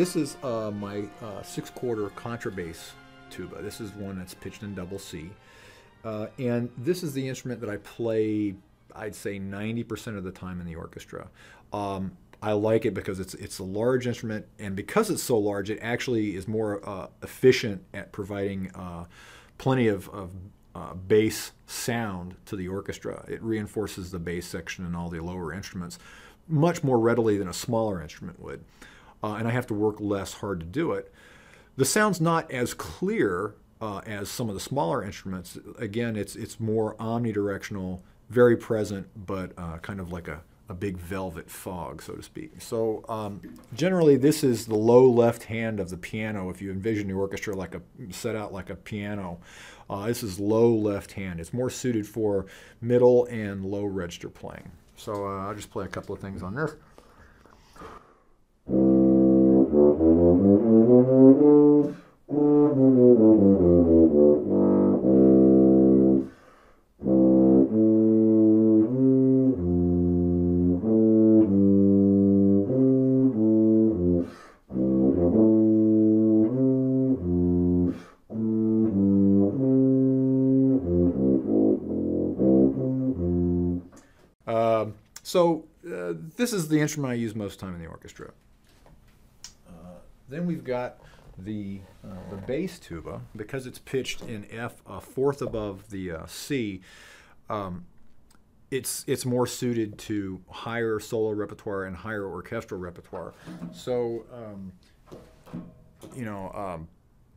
this is my 6/4 contrabass tuba. This is one that's pitched in double C. And this is the instrument that I play, I'd say 90% of the time in the orchestra. I like it because it's a large instrument, and because it's so large, it actually is more efficient at providing plenty of bass sound to the orchestra. It reinforces the bass section and all the lower instruments much more readily than a smaller instrument would. And I have to work less hard to do it. The sound's not as clear as some of the smaller instruments. Again, it's more omnidirectional, very present, but kind of like a big velvet fog, so to speak. So generally, this is the low left hand of the piano. If you envision the orchestra like set out like a piano, this is low left hand. It's more suited for middle and low register playing. So I'll just play a couple of things on this. This is the instrument I use most of the time in the orchestra. Then we've got the bass tuba. Because it's pitched in F, a fourth above the C. It's more suited to higher solo repertoire and higher orchestral repertoire. So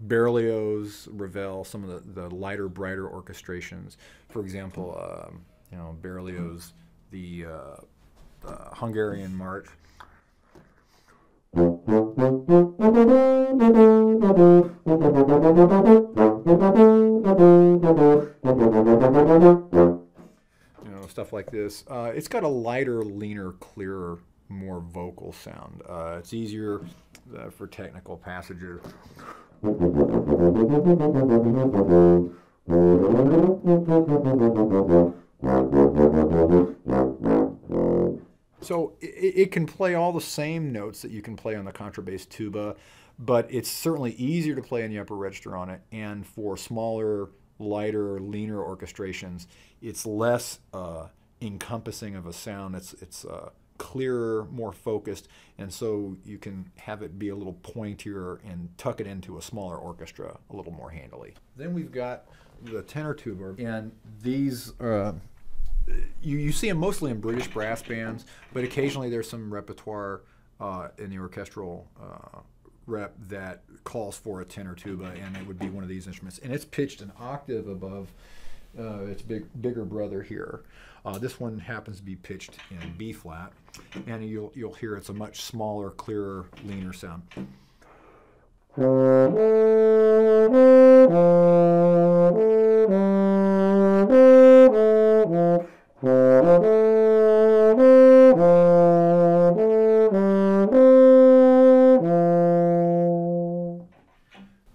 Berlioz, Ravel, some of the lighter, brighter orchestrations. For example, Berlioz, the Hungarian March. Stuff like this. It's got a lighter, leaner, clearer, more vocal sound. It's easier for technical passages. So it can play all the same notes that you can play on the contrabass tuba, but it's certainly easier to play in the upper register on it, and for smaller, lighter, leaner orchestrations, it's less encompassing of a sound. It's clearer, more focused, and so you can have it be a little pointier and tuck it into a smaller orchestra a little more handily. Then we've got the tenor tuba, and these you see them mostly in British brass bands, but occasionally there's some repertoire in the orchestral rep that calls for a tenor tuba, and it would be one of these instruments. And it's pitched an octave above its bigger brother here. This one happens to be pitched in B flat, and you'll hear it's a much smaller, clearer, leaner sound.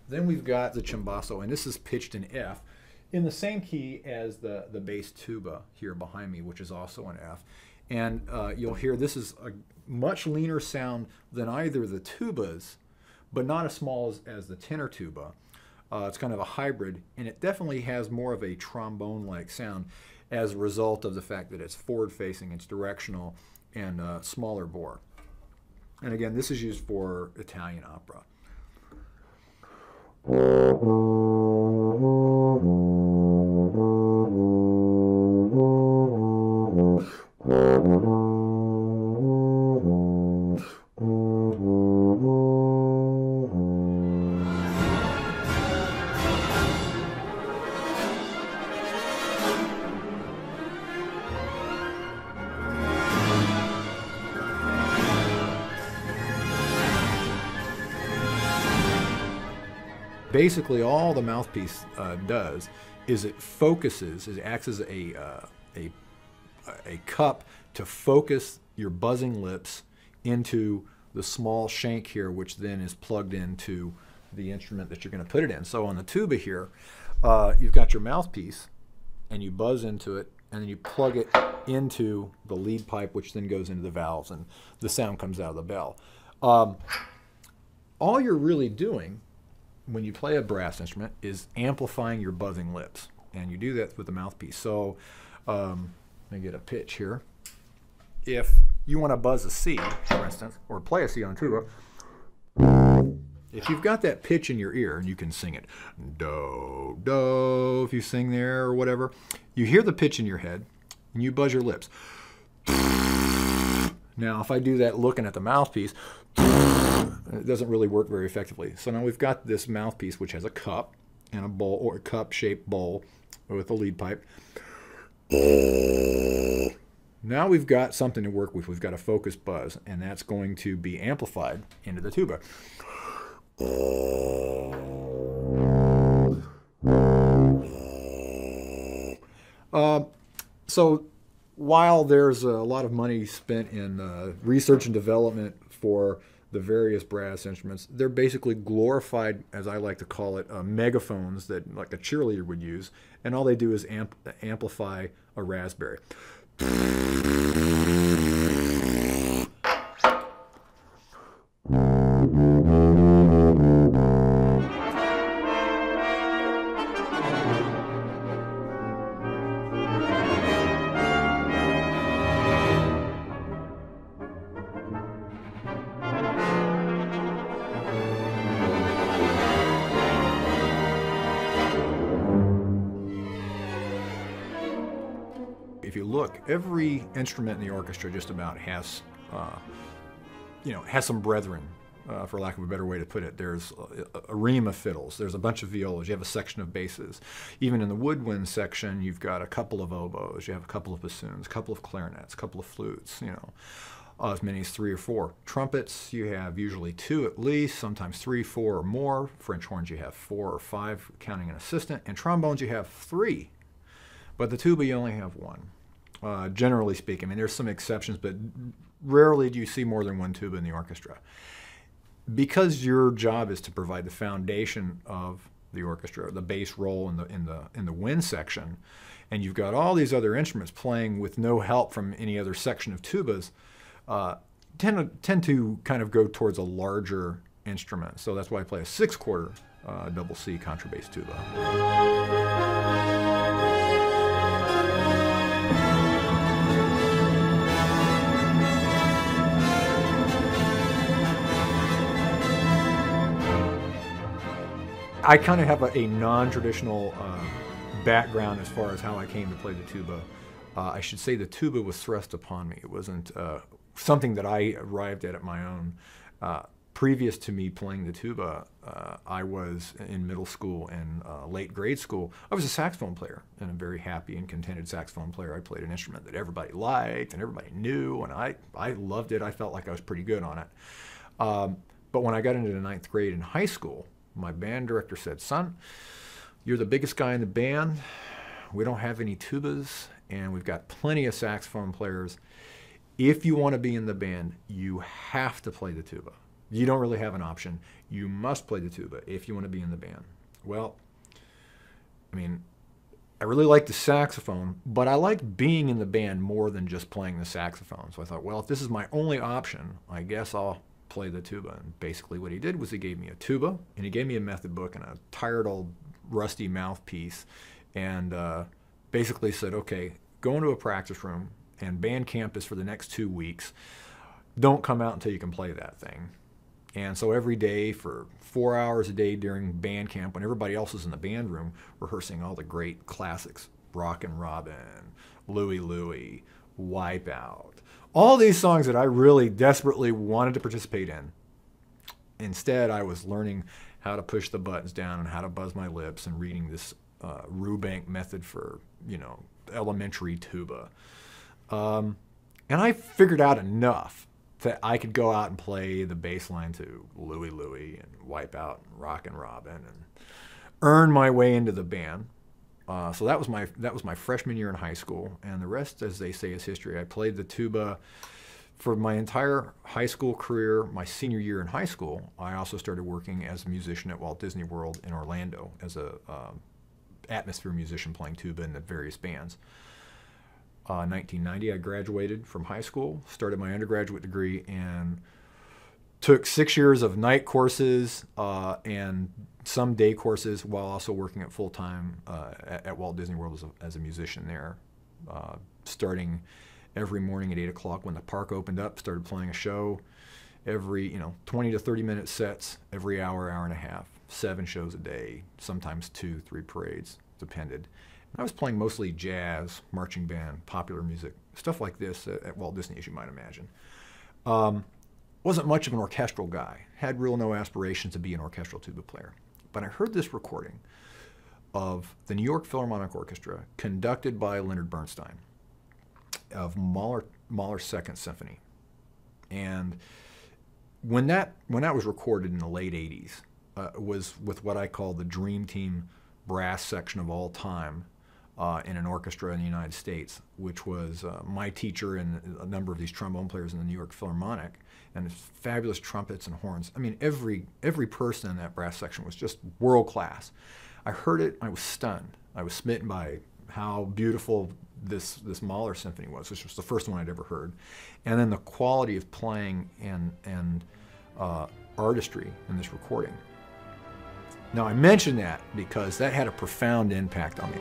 Then we've got the cimbasso, and this is pitched in F, in the same key as the bass tuba here behind me, which is also in F. And you'll hear this is a much leaner sound than either the tubas, but not as small as the tenor tuba. It's kind of a hybrid, and it definitely has more of a trombone-like sound as a result of the fact that it's forward-facing, it's directional, and smaller bore. And again, this is used for Italian opera. Basically, all the mouthpiece does is it focuses, it acts as a cup to focus your buzzing lips into the small shank here, which then is plugged into the instrument that you're going to put it in. So on the tuba here, you've got your mouthpiece, and you buzz into it, and then you plug it into the lead pipe, which then goes into the valves, and the sound comes out of the bell. all you're really doing when you play a brass instrument is amplifying your buzzing lips. And you do that with the mouthpiece. So let me get a pitch here. If you want to buzz a C, for instance, or play a C on tuba, if you've got that pitch in your ear and you can sing it, do, do, if you sing there or whatever, you hear the pitch in your head and you buzz your lips. Now, if I do that looking at the mouthpiece, it doesn't really work very effectively. So now we've got this mouthpiece which has a cup and a bowl, or a cup-shaped bowl with a lead pipe. Now we've got something to work with. We've got a focused buzz, and that's going to be amplified into the tuba. So while there's a lot of money spent in research and development for the various brass instruments, they're basically glorified, as I like to call it, megaphones that like a cheerleader would use, and all they do is amplify a raspberry. If you look, every instrument in the orchestra just about has, has some brethren, for lack of a better way to put it. There's a ream of fiddles. There's a bunch of violas. You have a section of basses. Even in the woodwind section, you've got a couple of oboes. You have a couple of bassoons, a couple of clarinets, a couple of flutes, as many as 3 or 4. Trumpets, you have usually 2 at least, sometimes 3, 4 or more. French horns, you have 4 or 5, counting an assistant. And trombones, you have 3. But the tuba, you only have 1. Generally speaking, I mean, there's some exceptions, but rarely do you see more than 1 tuba in the orchestra. Because your job is to provide the foundation of the orchestra, the bass roll in the wind section, and you've got all these other instruments playing with no help from any other section of tubas, tend to kind of go towards a larger instrument. So that's why I play a 6/4 double C contrabass tuba. I kind of have a non-traditional background as far as how I came to play the tuba. I should say the tuba was thrust upon me. It wasn't something that I arrived at my own. Previous to me playing the tuba, I was in middle school and late grade school. I was a saxophone player, and a very happy and contented saxophone player. I played an instrument that everybody liked and everybody knew, and I loved it. I felt like I was pretty good on it. But when I got into the 9th grade in high school, my band director said, "Son, you're the biggest guy in the band. We don't have any tubas, and we've got plenty of saxophone players. If you want to be in the band, you have to play the tuba. You don't really have an option. You must play the tuba if you want to be in the band." Well, I mean, I really like the saxophone, but I like being in the band more than just playing the saxophone. So I thought, well, if this is my only option, I guess I'll play the tuba. And basically what he did was he gave me a tuba, and he gave me a method book and a tired old rusty mouthpiece, and basically said, okay, go into a practice room, and band camp is for the next 2 weeks. Don't come out until you can play that thing. And so every day for 4 hours a day during band camp, when everybody else is in the band room rehearsing all the great classics, Rockin' Robin, Louie Louie, Wipeout, all these songs that I really desperately wanted to participate in. Instead, I was learning how to push the buttons down and how to buzz my lips and reading this Rubank method for, elementary tuba. And I figured out enough that I could go out and play the bass line to Louie Louie and Wipeout and Rockin' Robin and earn my way into the band. So that was my freshman year in high school, and the rest, as they say, is history. I played the tuba for my entire high school career. My senior year in high school, I also started working as a musician at Walt Disney World in Orlando as a atmosphere musician playing tuba in the various bands. 1990, I graduated from high school, started my undergraduate degree, and Took 6 years of night courses and some day courses while also working at full-time at Walt Disney World as a musician there. Starting every morning at 8 o'clock when the park opened up, started playing a show every, 20 to 30 minute sets every hour, hour and a half, 7 shows a day, sometimes 2, 3 parades, depended. And I was playing mostly jazz, marching band, popular music, stuff like this at Walt Disney, as you might imagine. Wasn't much of an orchestral guy, had real no aspirations to be an orchestral tuba player. But I heard this recording of the New York Philharmonic Orchestra conducted by Leonard Bernstein of Mahler's Second Symphony. And when that was recorded in the late 80s, it was with what I call the dream team brass section of all time in an orchestra in the United States, which was my teacher and a number of these trombone players in the New York Philharmonic, and fabulous trumpets and horns. I mean, every person in that brass section was just world class. I heard it, I was stunned. I was smitten by how beautiful this Mahler symphony was, which was the first one I'd ever heard. And then the quality of playing and artistry in this recording. Now, I mention that because that had a profound impact on me.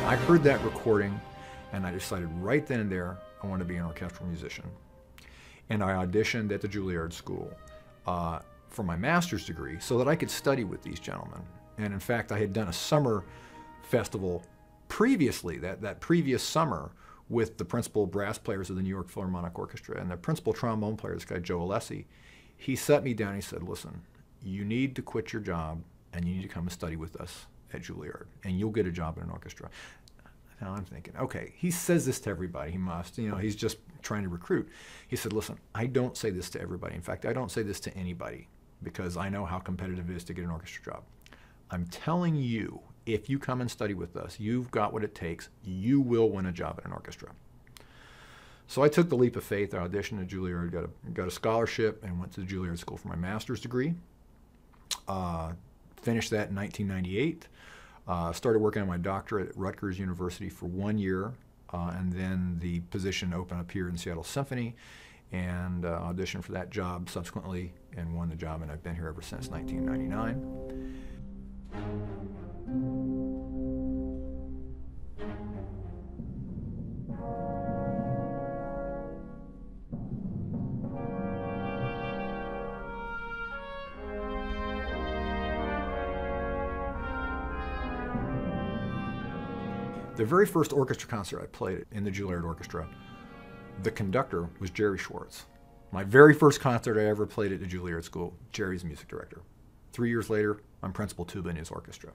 I heard that recording, and I decided right then and there I wanted to be an orchestral musician. And I auditioned at the Juilliard School for my master's degree so that I could study with these gentlemen. And in fact, I had done a summer festival previously, that previous summer, with the principal brass players of the New York Philharmonic Orchestra. And the principal trombone player, this guy Joe Alessi, he set me down and he said, listen, you need to quit your job and you need to come and study with us at Juilliard, and you'll get a job in an orchestra. Now I'm thinking, okay, he says this to everybody. He must, he's just trying to recruit. He said, listen, I don't say this to everybody. In fact, I don't say this to anybody because I know how competitive it is to get an orchestra job. I'm telling you, if you come and study with us, you've got what it takes. You will win a job at an orchestra. So I took the leap of faith. I auditioned at Juilliard, got a scholarship, and went to the Juilliard School for my master's degree. Finished that in 1998. Started working on my doctorate at Rutgers University for 1 year, and then the position opened up here in Seattle Symphony, and auditioned for that job subsequently and won the job, and I've been here ever since 1999. The very first orchestra concert I played in the Juilliard Orchestra, the conductor was Jerry Schwartz. My very first concert I ever played at the Juilliard School, Jerry's music director. 3 years later, I'm principal tuba in his orchestra.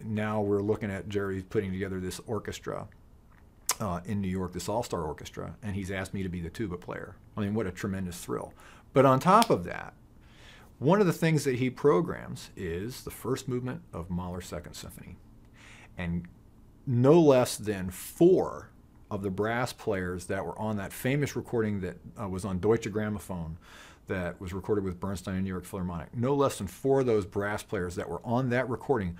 Now we're looking at Jerry putting together this orchestra in New York, this all-star orchestra, and he's asked me to be the tuba player. I mean, what a tremendous thrill. But on top of that, one of the things that he programs is the first movement of Mahler's Second Symphony. And no less than 4 of the brass players that were on that famous recording that was on Deutsche Grammophon that was recorded with Bernstein and New York Philharmonic, no less than 4 of those brass players that were on that recording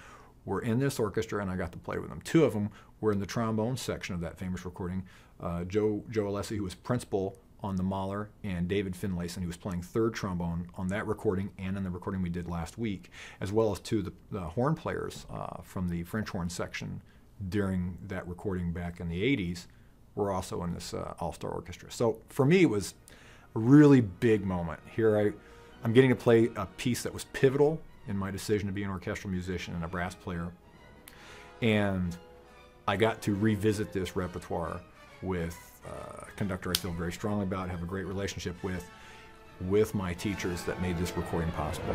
were in this orchestra, and I got to play with them. 2 of them were in the trombone section of that famous recording. Joe Alessi, who was principal on the Mahler, and David Finlayson, who was playing 3rd trombone on that recording and in the recording we did last week, as well as 2 of the horn players from the French horn section during that recording back in the 80s, were also in this all-star orchestra. So for me, it was a really big moment. Here I'm getting to play a piece that was pivotal in my decision to be an orchestral musician and a brass player. And I got to revisit this repertoire with a conductor I feel very strongly about, have a great relationship with my teachers that made this recording possible.